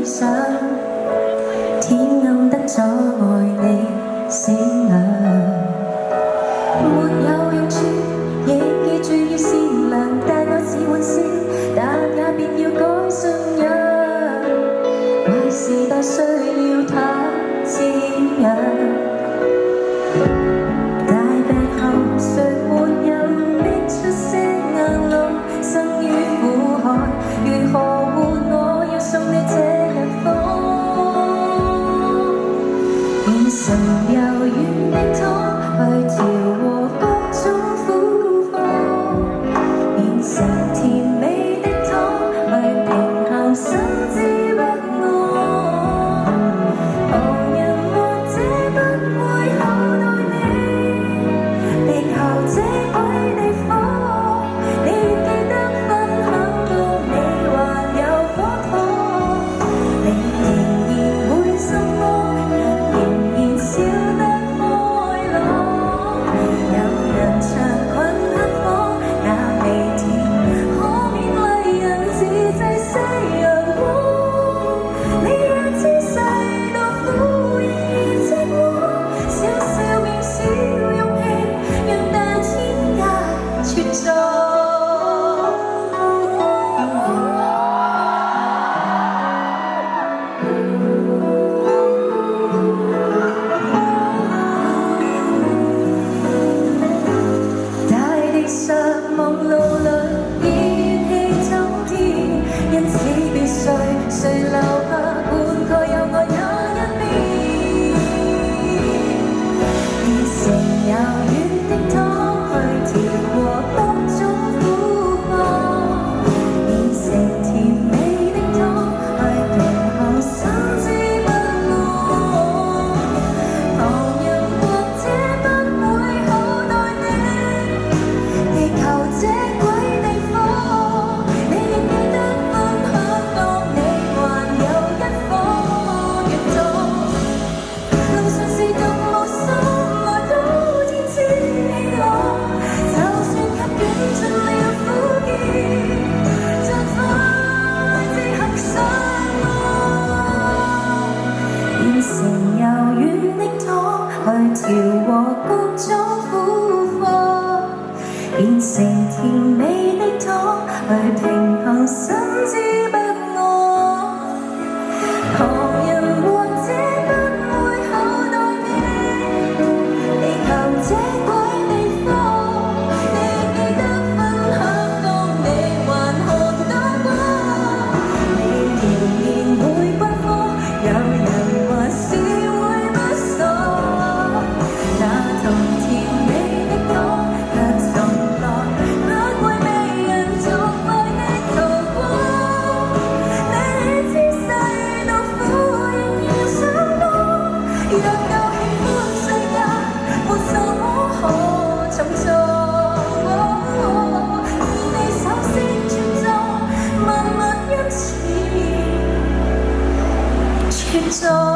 上，天暗得阻礙你閃亮，沒有用處，亦記住要善良，但愛是玩笑，但也別要改信仰，壞時代需要他滋養。大病後誰沒有逼出些眼淚，生於苦海，如何活我要送你這日風，變成柔軟的湯去調和各種苦況，變成甜美的湯去平衡心知不安。旁人或者不會厚待你，地球這鬼地方，你記得分享到你還有火燙，你仍然會心慌，仍然笑得開朗。有人長裙黑房，那微甜可勉勵人自制些陽光。你若知世道苦，仍然寂寞，小小渺小勇氣，讓大天涯絕狀。大地上忙碌裏已怨氣沖天，因此別誰留下半個有愛那一面，變成柔軟的湯去調和各種苦況，變成甜美的湯去平衡心知不安。旁人或者不會厚待你，地球這鬼地方，你亦記得分享當你還有一顆月狀。路上是獨無心愛都天知氣朗，就算給捲盡了苦澀，盡快自行上岸，變成柔軟的湯去調和各種苦況，變成甜美的湯去平衡心知不安。旁人或者不會厚待你，地球這鬼地方，你記得分享當你還看得過，你仍然會不慌，有人還是會不爽。那同甜美的湯卻從來不會被人做快的逃過，你知世道苦仍要上當，若夠喜歡世界沒什麼可尋藏，願你首先尊重，萬物因此茁壯。